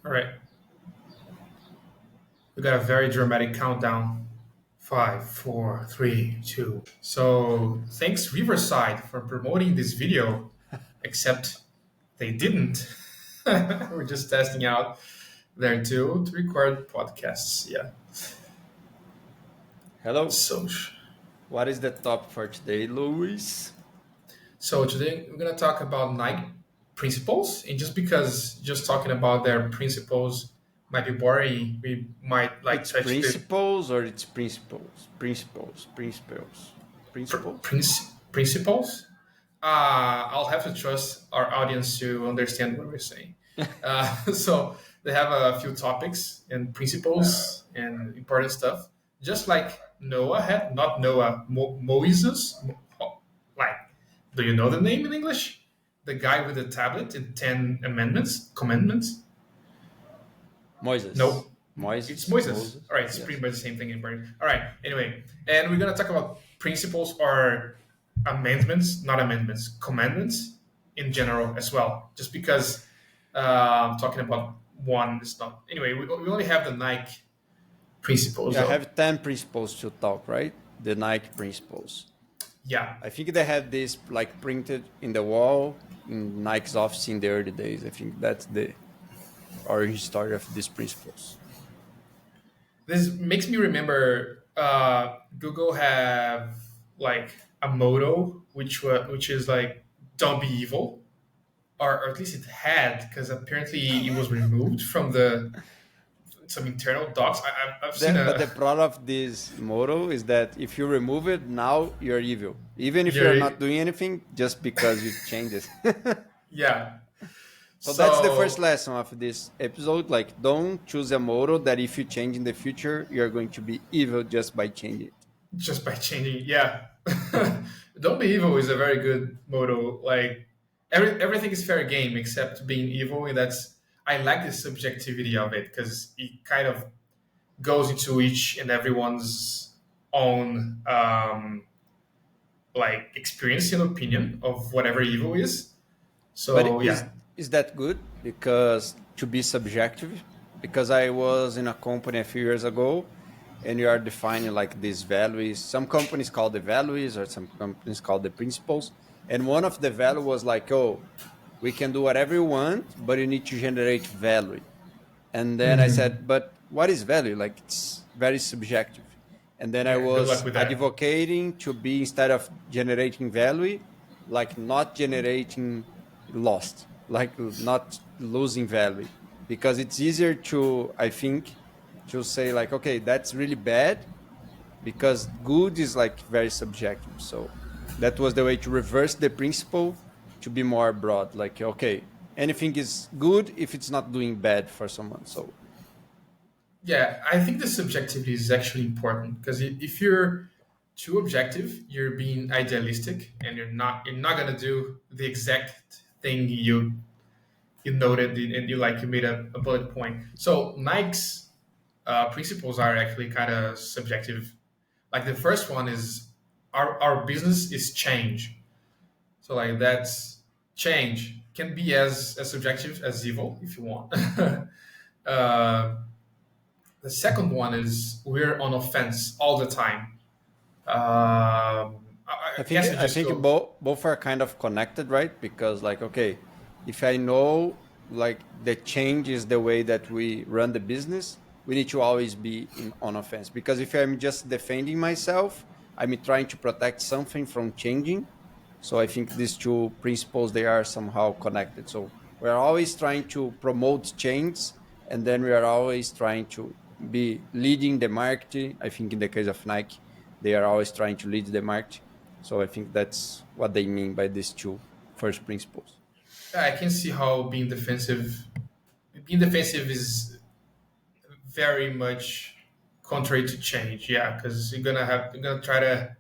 All right, we got a very dramatic countdown. Five, four, three, two. So thanks Riverside for promoting this video, except they didn't. We're just testing out their tool to record podcasts. Yeah. Hello. So, What is the top for today, Luis? so today we're gonna talk about Nike principles, and just because just talking about their principles might be boring, we might like It's touch the principles or it's principles? Principles. Principles? principles. I'll have to trust our audience to understand what we're saying. So they have a few topics and principles and important stuff, just like Noah had. Not Noah, Moses. Like, do you know the name in English? The guy with the tablet and 10 commandments. Moses. No, it's Moises? Moses. Moses? All right, it's Yes. pretty much the same thing in Berlin. All right, anyway, and we're gonna talk about principles or amendments, not amendments, commandments in general as well. Just because talking about one is not. Anyway, we only have the Nike principles Yeah, I though. have 10 principles to talk, right? The Nike principles. Yeah, I think they had this like printed in the wall in Nike's office in the early days. I think that's the origin story of these principles. this makes me remember Google have like a motto which is like "Don't be evil." Or at least it had, because apparently it was removed from the some internal docs. I've seen But a the problem of this motto is that if you remove it, now you're evil. Even if you're not very doing anything, just because you change it. yeah. So that's the first So lesson of this episode. Like, don't choose a motto that if you change in the future, you're going to be evil just by changing it. just by changing, yeah, don't be evil is a very good motto. Like everything is fair game except being evil, and that's I like the subjectivity of it because it kind of goes into each and everyone's own like experience and opinion of whatever evil is. But So yeah. is that good? Because to be subjective, because I was in a company a few years ago, and you are defining like these values. Some companies call the values, or some companies call the principles. And one of the value was like, oh, we can do whatever you want, but you need to generate value. And then I Mhm. said, but what is value? Like it's very subjective. And then I Yeah, good luck was with that. advocating to be instead of generating value, like not generating lost, like not losing value. Because it's easier to, I think, to say like, okay, that's really bad because good is like very subjective. So that was the way to reverse the principle to be more broad. Like, okay, anything is good if it's not doing bad for someone. So Yeah, I think the subjectivity is actually important because if you're too objective, you're being idealistic, and you're not gonna do the exact thing you noted and you made a bullet point. So Nike's principles are actually kind of subjective. Like the first one is our business is change. So like that's change can be as subjective as evil if you want. uh, The second one is we're on offense all the time. I guess I I just think go. both are kind of connected, right? Because like, okay, if I know like the change is the way that we run the business, we need to always be on offense. Because if I'm just defending myself, I'm trying to protect something from changing. So I think these two principles they are somehow connected. So we're always trying to promote change, and then we are always trying to be leading the market. I think in the case of Nike, they are always trying to lead the market. So I think that's what they mean by these two first principles. I can see how being defensive is very much contrary to change. Yeah, because you're gonna try to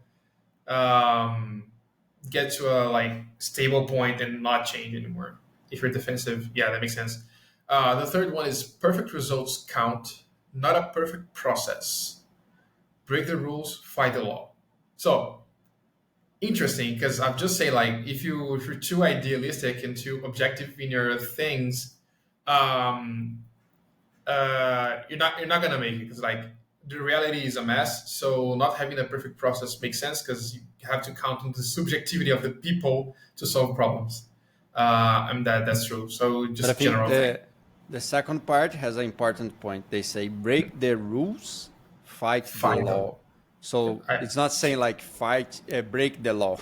get to a like stable point and not change anymore. If you're defensive, yeah, that makes sense. The third one is perfect results count, not a perfect process. Break the rules, fight the law. So interesting, because I'm just saying like if you're too idealistic and too objective in your things, um, you're not gonna make it because like the reality is a mess. So not having a perfect process makes sense because you have to count on the subjectivity of the people to solve problems. And that's true. So But I just think general thing. the second part has an important point. They say break the rules, fight the Fight them. law. So I, it's not saying like fight, break the law.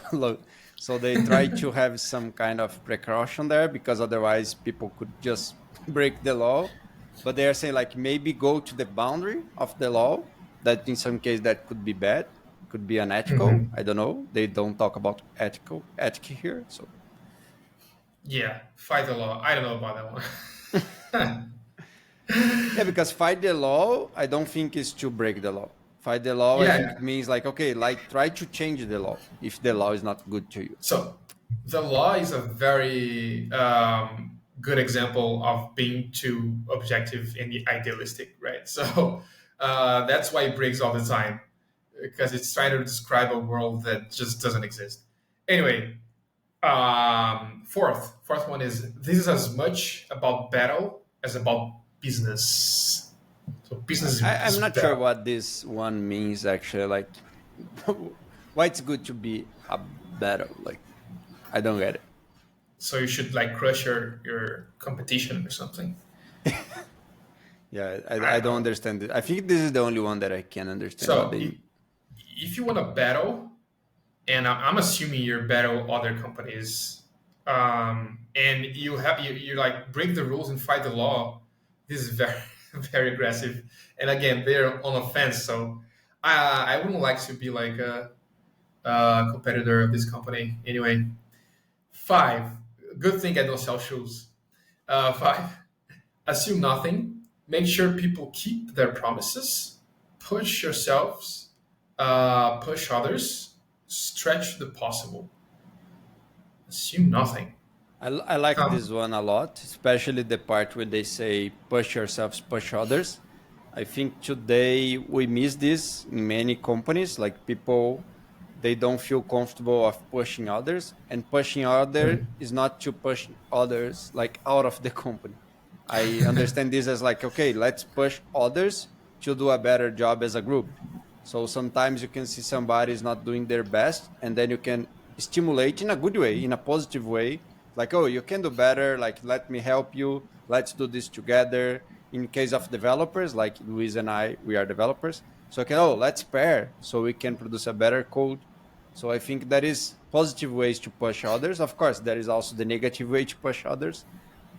So they try to have some kind of precaution there because otherwise people could just break the law. But they are saying like maybe go to the boundary of the law. That in some case that could be bad, could be unethical. I don't know. They don't talk about ethic here. So yeah, fight the law. I don't know about that one. yeah, because fight the law, I don't think is to break the law. Fight the law, I Yeah, think yeah. it means like, okay, like try to change the law if the law is not good to you. So the law is a very good example of being too objective and idealistic, right? So that's why it breaks all the time because it's trying to describe a world that just doesn't exist. Anyway, fourth one is this is as much about battle as about business. So business I'm is not sure battle. what this one means actually. Like, why it's good to be a battle? Like, I don't get it. So you should like crush your competition or something. Yeah, I I don't don't know. understand it. I think this is the only one that I can understand what So they mean. if you want to battle, and I'm assuming you battle other companies, and you like break the rules and fight the law, this is very very aggressive. And again, they're on offense, so I wouldn't like to be like a competitor of this company. Anyway, five. Good thing I don't sell shoes. Five. Assume nothing. Make sure people keep their promises. Push yourselves. Push others. Stretch the possible. Assume nothing. I like this Um, one a lot, especially the part where they say push yourselves, push others. I think today we miss this in many companies. Like people, they don't feel comfortable of pushing others, and pushing other is not to push others like out of the company. I understand this as like, okay, let's push others to do a better job as a group. So sometimes you can see somebody is not doing their best, and then you can stimulate in a good way, in a positive way, like, oh, you can do better, like let me help you, let's do this together. In case of developers, like Luis and I, we are developers, so okay, oh, let's pair so we can produce a better code. So I think that is positive ways to push others. Of course, there is also the negative way to push others,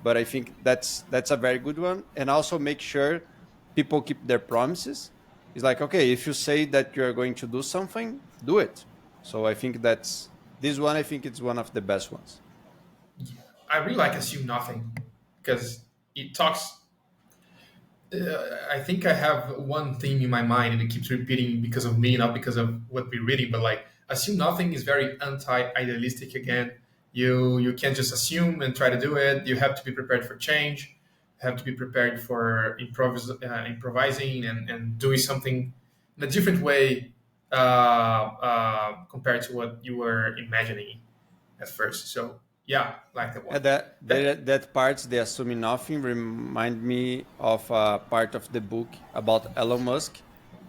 but I think that's a very good one. And also make sure people keep their promises. It's like, okay, if you say that you're going to do something, do it. So I think that's this one. I think it's one of the best ones. I really like assume nothing because it talks. I think I have one theme in my mind and it keeps repeating because of me, not because of what we're reading. But like assume nothing is very anti-idealistic. Again, you can't just assume and try to do it. You have to be prepared for change. You have to be prepared for improvising and doing something in a different way compared to what you were imagining at first. So yeah, like that one. And that That that part, the assuming nothing, remind me of a part of the book about Elon Musk,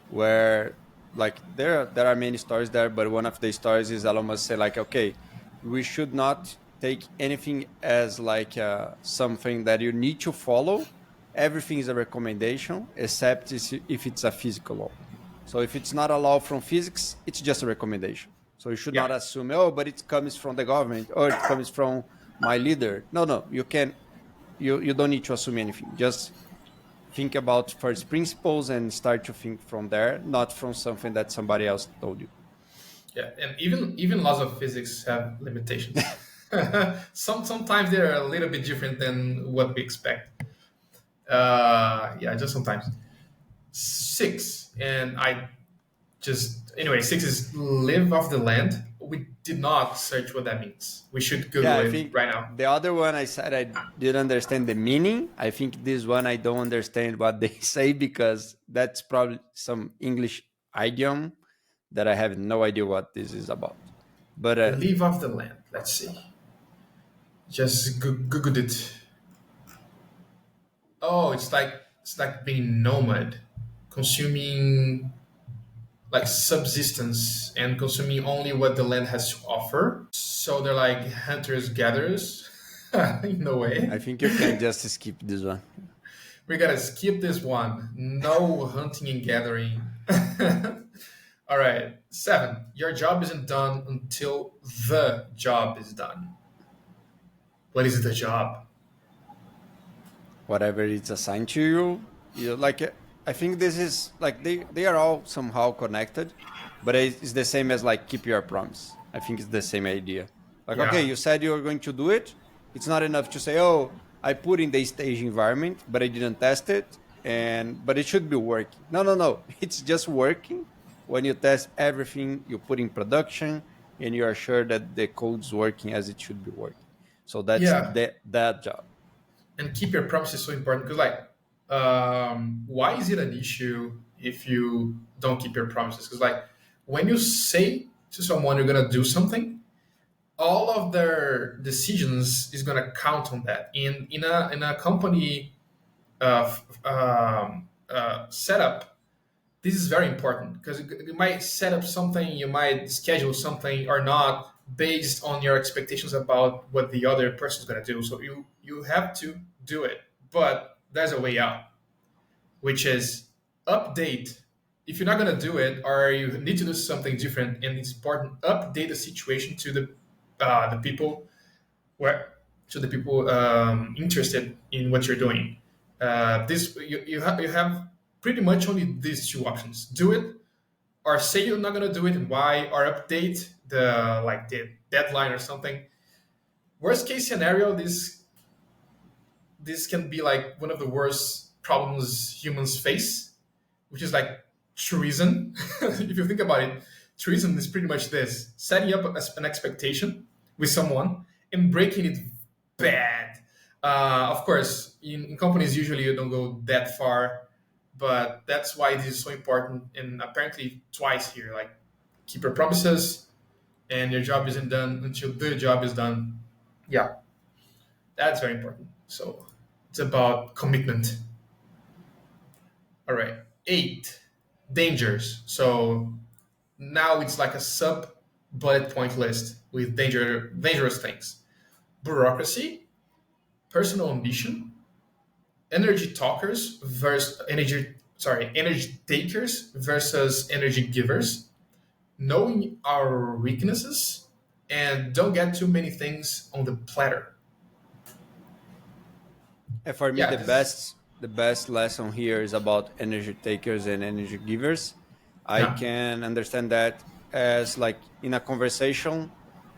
where like there are many stories there, but one of the stories is Elon Musk say like, okay, we should not take anything as like something that you need to follow. Everything is a recommendation, except if it's a physical law. So if it's not a law from physics, it's just a recommendation. So you should not yeah. assume, oh, but it comes from the government or it comes from my leader. No, no, you can you don't need to assume anything. Just think about first principles and start to think from there, not from something that somebody else told you. Yeah, and even laws of physics have limitations. Sometimes they're a little bit different than what we expect. Yeah, just sometimes. Six, and I just anyway. Six is live off the land. We did not search what that means. We should Yeah, Google I it think right now. the other one I said I didn't understand the meaning. I think this one I don't understand what they say because that's probably some English idiom that I have no idea what this is about. But Live off the land. Let's see. Just Googled it. Oh, it's like it's like being nomad, consuming like subsistence and consuming only what the land has to offer. So they're like hunters gatherers in a I way. think you can just skip this one. We gotta skip this one. No hunting and gathering. All right. 7. Your job isn't done until the job is done. What is the job? Whatever it's assigned to you, you like. I think this is like they are all somehow connected, but it's the same as like keep your promise. I think it's the same idea. Like, okay, Yeah. you said you were going to do it. It's not enough to say, oh, I put in the stage environment, but I didn't test it, and but it should be working. No, no, no. It's just working when you test everything you put in production, and you are sure that the code's working as it should be working. So that's Yeah. that job. And keep your promise is so important because, like, why is it an issue if you don't keep your promises? Because, like, when you say to someone you're going to do something, all of their decisions is going to count on that. In a company setup, this is very important because you might set up something, you might schedule something or not based on your expectations about what the other person is going to do. So you have to do it, but there's a way out, which is update. If you're not going to do it or you need to do something different, and it's important, update the situation to the people where to the people interested in what you're doing. This you have pretty much only these two options: do it, or say you're not gonna do it and why, or update the deadline or something. Worst case scenario, this can be like one of the worst problems humans face, which is like treason. If you think about it, treason is pretty much this: setting up an expectation with someone and breaking it bad. Of course, in companies, usually you don't go that far, but that's why this is so important. And apparently, twice here, like keep your promises, and your job isn't done until the job is done. Yeah, that's very important. So it's about commitment. All right. 8, dangers. So now it's like a sub bullet point list with dangerous things: bureaucracy, personal ambition, energy talkers versus energy takers versus energy givers, knowing our weaknesses, and don't get too many things on the platter. And for me, Yeah, this is the best lesson here is about energy takers and energy givers. I yeah. can understand that as like in a conversation,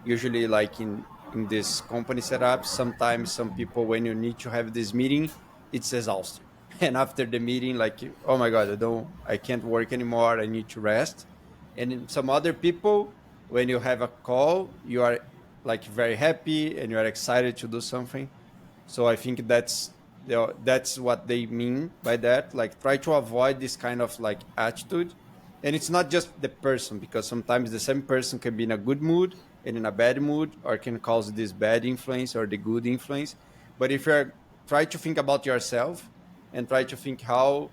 usually like in this company setup, sometimes some people when you need to have this meeting, it's exhausting. And after the meeting, like oh my god, I can't work anymore. I need to rest. And in some other people, when you have a call, you are like very happy and you are excited to do something. So I think that's what they mean by that. Like try to avoid this kind of like attitude. And it's not just the person because sometimes the same person can be in a good mood and in a bad mood or can cause this bad influence or the good influence. But if you're try to think about yourself and try to think how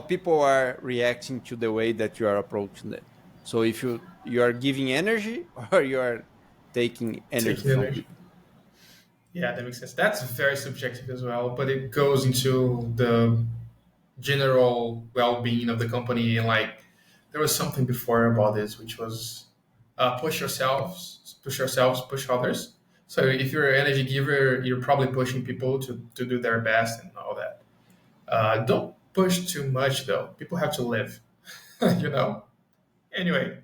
people are reacting to the way that you are approaching it. So if you are giving energy or you are taking energy Taking from energy. people. Yeah, that makes sense. That's very subjective as well, but it goes into the general well-being of the company. And like there was something before about this, which was push yourselves, push others. So if you're an energy giver, you're probably pushing people to do their best and all that. Don't push too much though. People have to live. you know Anyway,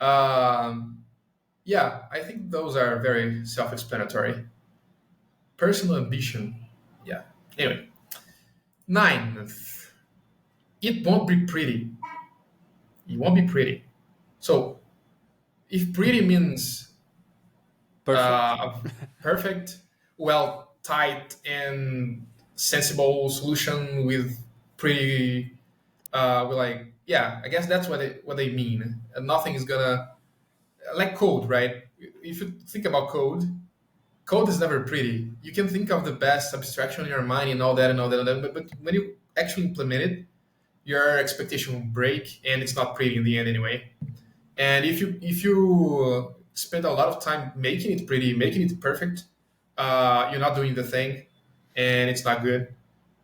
um, yeah, I think those are very self-explanatory. Personal ambition, yeah. Anyway, 9, it won't be pretty. It won't be pretty. So if pretty means Perfect. a perfect, well tight and sensible solution with pretty, like, yeah, I guess that's what they mean. And nothing is gonna, like code, right? If you think about code, code is never pretty. You can think of the best abstraction in your mind and all that and all that, and that but when you actually implement it, your expectation will break, and it's not pretty in the end anyway. And if you spend a lot of time making it pretty, making it perfect, you're not doing the thing, and it's not good.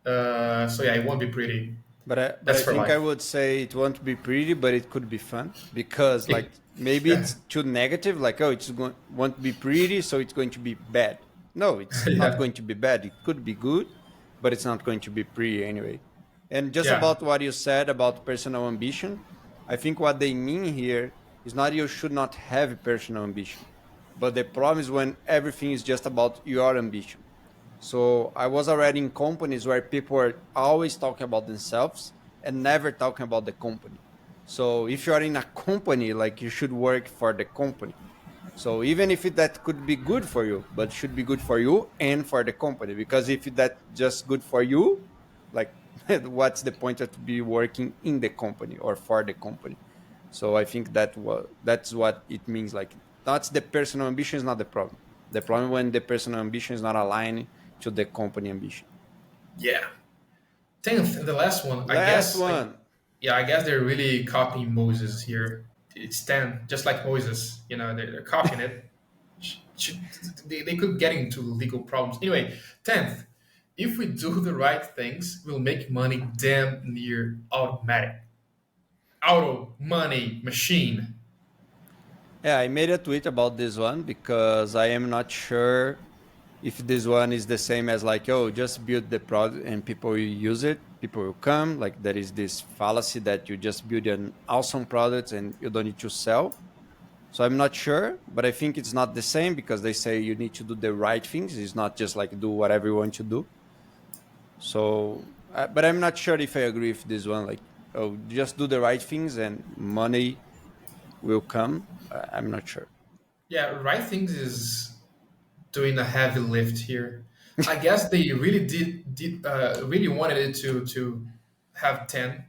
So yeah, it won't be pretty. But That's I for think I life. would say it won't be pretty, but it could be fun because like maybe Yeah, it's too negative, like oh it's going won't be pretty, so it's going to be bad. No, it's not yeah, going to be bad. It could be good, but it's not going to be pretty anyway. And just yeah, about what you said about personal ambition, I think what they mean here is not you should not have personal ambition, but the problem is when everything is just about your ambition. So I was already in companies where people are always talking about themselves and never talking about the company. So if you are in a company, like you should work for the company. So even if that could be good for you, but should be good for you and for the company, because if that just good for you, like what's the point of to be working in the company or for the company? So I think that's what it means. Like that's the personal ambition is not the problem. The problem when the personal ambition is not aligned to the company ambition. yeah. 10th and the last one, I Last guess. one. Yeah, I guess they're really copying Moses here. It's 10, just like Moses. They're copying it. They could get into legal problems. Anyway, 10th, if we do the right things, we'll make money damn near automatic. Auto money machine. Yeah, I made a tweet about this one because I am not sure if this one is the same as like, oh, just build the product and people will use it, people will come. Like there is this fallacy that you just build an awesome product and you don't need to sell. So I'm not sure, but I think it's not the same because they say you need to do the right things. It's not just like do whatever you want to do. So, but I'm not sure if I agree with this one. Like, oh, just do the right things and money will come. I'm not sure. Yeah, right things is doing a heavy lift here. I guess they really really wanted it to have 10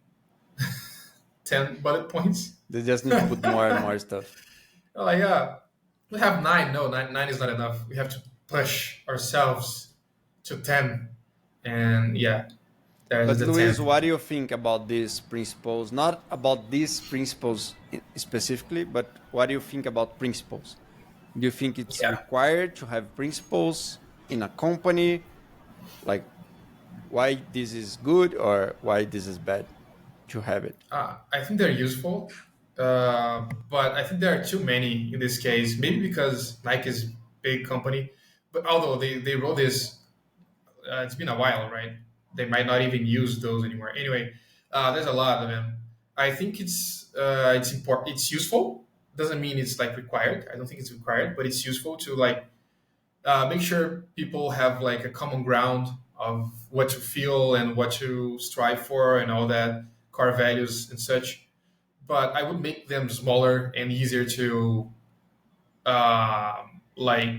bullet points. They just need to put more and more stuff. Like, yeah, we have 9. No, nine is not enough. We have to push ourselves to 10. And yeah, there's But the Luis, 10th. what do you think about these principles? Not about these principles specifically, but what do you think about principles? Do you think it's Yeah. required to have principles in a company? Like why this is good or why this is bad to have it? I think they're useful, but I think there are too many in this case. Maybe because Nike is a big company, but although they wrote this, it's been a while, right? They might not even use those anymore. Anyway, there's a lot of them. I think it's important. It's useful. Doesn't mean it's like required. I don't think it's required, but it's useful to like make sure people have like a common ground of what to feel and what to strive for and all that core values and such. But I would make them smaller and easier to like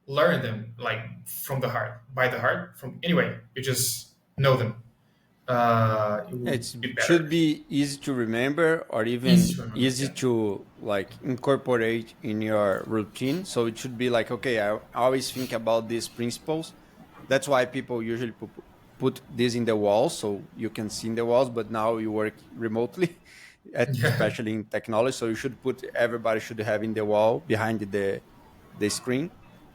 learn them like from the heart, by the heart. From anyway, you just know them. It Yeah, will it be should better, be easy to remember or easy even to remember. easy Yeah, to like incorporate in your routine. So it should be like, okay, I always think about these principles. That's why people usually put this in the walls so you can see in the walls, but now you work remotely, yeah, especially in technology. So you should put everybody should have in the wall behind the screen.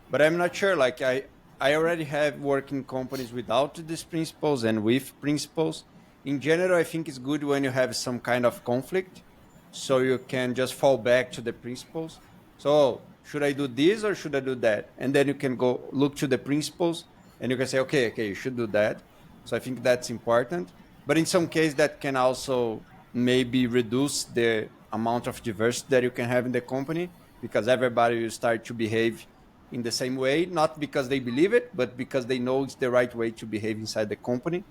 But I'm not sure. Like I already have working companies without these principles and with principles. In general, I think it's good when you have some kind of conflict, so you can just fall back to the principles. So should I do this or should I do that? And then you can go look to the principles and you can say, okay, you should do that. So I think that's important. But in some case, that can also maybe reduce the amount of diversity that you can have in the company because everybody will start to behave in the same way, not because they believe it, but because they know it's the right way to behave inside the company.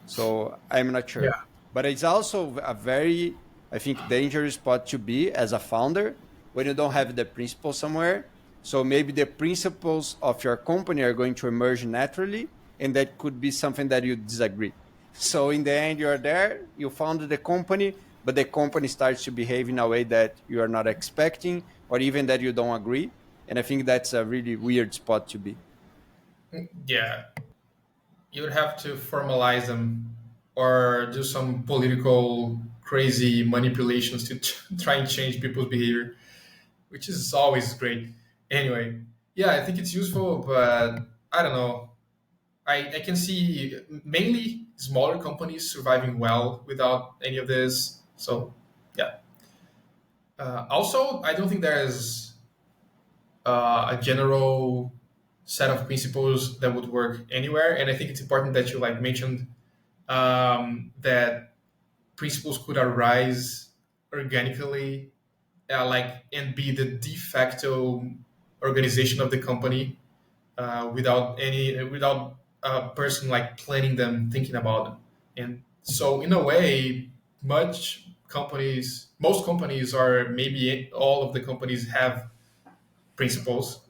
So I'm not sure. yeah, But it's also a very, I think, dangerous spot to be as a founder when you don't have the principles somewhere. So maybe the principles of your company are going to emerge naturally, and that could be something that you disagree. So in the end, you're there, you founded the company, but the company starts to behave in a way that you are not expecting, or even that you don't agree. And I think that's a really weird spot to be. Yeah, you would have to formalize them or do some political crazy manipulations to try and change people's behavior, which is always great. Anyway, yeah, I think it's useful, but I don't know. I can see mainly smaller companies surviving well without any of this. So, yeah. Also, I don't think there's a general set of principles that would work anywhere, and I think it's important that you like mentioned that principles could arise organically, and be the de facto organization of the company without a person like planning them, thinking about them. And so, in a way, most companies, or maybe all of the companies, have principles.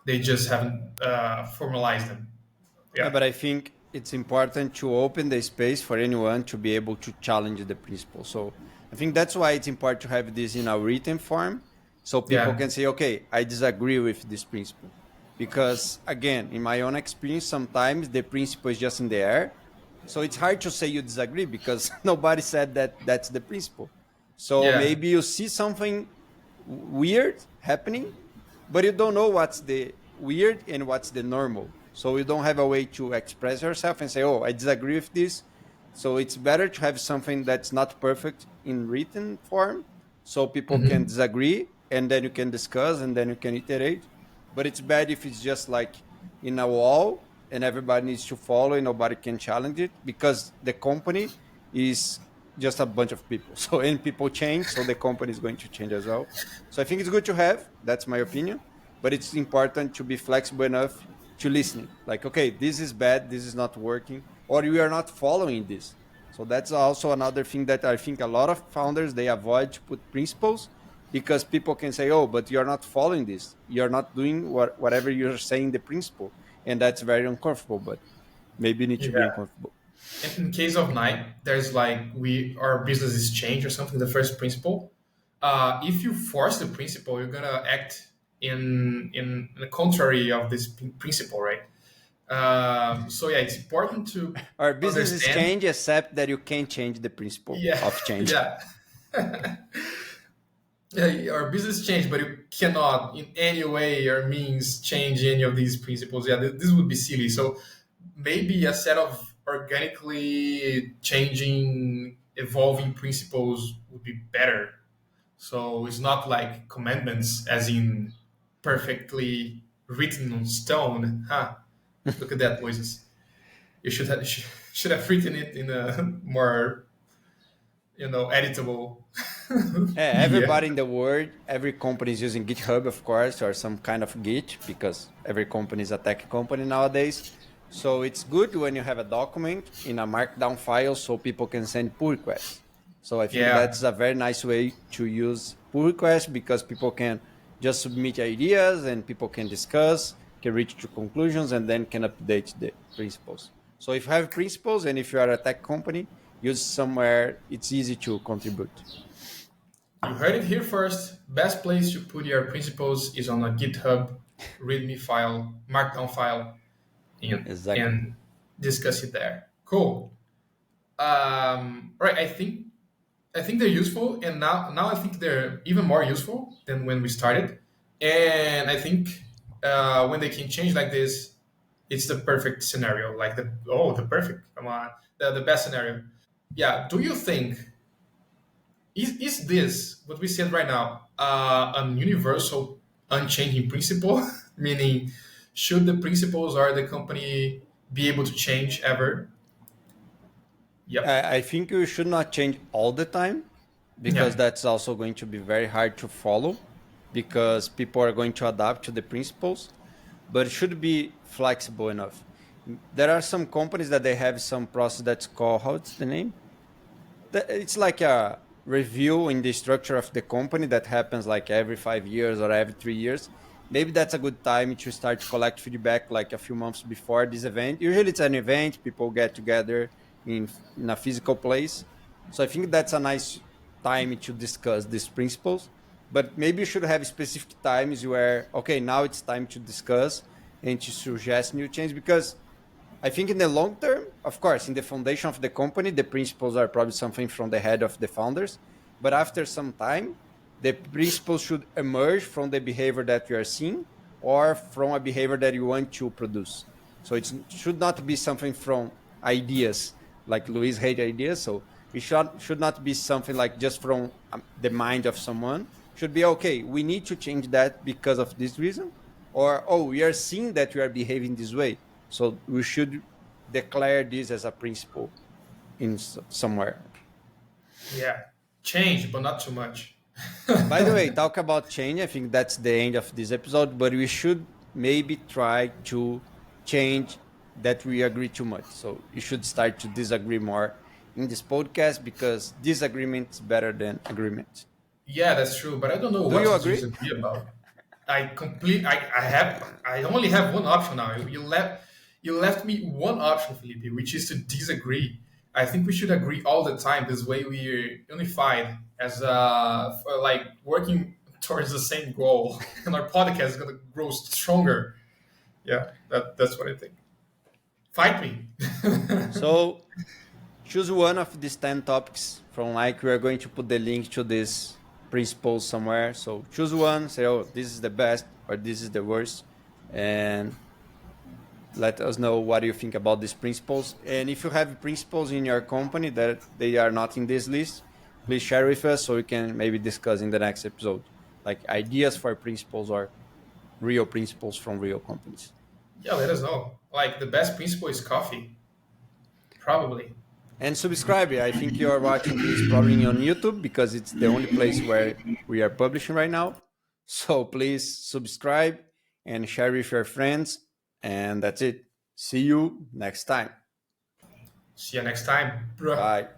They just haven't formalized them. Yeah, Yeah, but I think it's important to open the space for anyone to be able to challenge the principle. So I think that's why it's important to have this in a written form so people yeah, can say, okay, I disagree with this principle. Because again, in my own experience, sometimes the principle is just in the air. So it's hard to say you disagree because nobody said that that's the principle. So yeah. maybe you see something weird happening, but you don't know what's the weird and what's the normal. So you don't have a way to express yourself and say, "Oh, I disagree with this." So it's better to have something that's not perfect in written form, so people can Hmm. disagree, and then you can discuss, and then you can iterate. But it's bad if it's just like in a wall and everybody needs to follow and nobody can challenge it because the company is just a bunch of people. So and people change, so the company is going to change as well. So I think it's good to have. That's my opinion. But it's important to be flexible enough to listening. Like, okay, this is bad, this is not working, or you are not following this. So that's also another thing that I think a lot of founders they avoid to put principles because people can say, "Oh, but you're not following this. You're not doing whatever you're saying the principle," and that's very uncomfortable. But maybe you need to be Yeah. uncomfortable. And in case of Nike, there's like our business is change or something. The first principle. If you force the principle, you're gonna act in the contrary of this principle, right? So yeah, it's important to Our business is understand. change, except that you can't change the principle Yeah, of change. yeah. Yeah, our business change, but you cannot in any way or means change any of these principles. Yeah, this would be silly. So maybe a set of organically changing, evolving principles would be better. So it's not like commandments, as in perfectly written on stone. Huh? Look at that, Moses. You should have written it in a more editable Everybody media. in the world, every company is using GitHub, of course, or some kind of Git because every company is a tech company nowadays. So it's good when you have a document in a markdown file so people can send pull requests. So I think Yeah, that's a very nice way to use pull requests because people can just submit ideas and people can discuss, can reach to conclusions, and then can update the principles. So if you have principles and if you are a tech company, use somewhere it's easy to contribute. you heard it here first. Best place to put your principles is on a GitHub README file, Markdown file, Exactly. and discuss it there. Cool. Right. I think they're useful, and now I think they're even more useful than when we started. And I think when they can change like this, it's the perfect scenario. Like the perfect, come on, the best scenario. Yeah. Do you think is this what we said right now an universal unchanging principle? Meaning, should the principles or the company be able to change ever? Yep. I think you should not change all the time because Yeah. that's also going to be very hard to follow because people are going to adapt to the principles, but it should be flexible enough. There are some companies that they have some process that's called, what's the name? It's like a review in the structure of the company that happens like every 5 years or every 3 years. Maybe that's a good time to start to collect feedback like a few months before this event. Usually it's an event, people get together in a physical place. So I think that's a nice time to discuss these principles But maybe you should have specific times where, okay, now it's time to discuss and to suggest new change. Because I think in the long term, of course, in the foundation of the company, the principles are probably something from the head of the founders. But after some time, the principles should emerge from the behavior that we are seeing or from a behavior that you want to produce. So it should not be something from ideas, like Luis hate ideas. So it should not be something like just from the mind of someone. Should be okay. We need to change that because of this reason, or oh, we are seeing that we are behaving this way, so we should declare this as a principle in somewhere. Yeah, change, but not too much. By the way, talk about change. I think that's the end of this episode, but we should maybe try to change that we agree too much. So you should start to disagree more in this podcast because disagreement is better than agreement. Yeah, that's true, but I don't know Do what you to agree? disagree about. I only have one option now. You left me one option, Felipe, which is to disagree. I think we should agree all the time. This way we're unified as for like working towards the same goal, and our podcast is gonna grow stronger. Yeah, that's what I think. Fight me. So choose one of these 10 topics from like we are going to put the link to this principles somewhere. So choose one, say, oh, this is the best or this is the worst, and let us know what you think about these principles. And if you have principles in your company that they are not in this list, please share with us so we can maybe discuss in the next episode, like ideas for principles or real principles from real companies. Yeah, let us know. Like the best principle is coffee, probably. And subscribe. I think you are watching this probably on YouTube because it's the only place where we are publishing right now. So please subscribe and share with your friends. And that's it. See you next time. See you next time, bruh. Bye.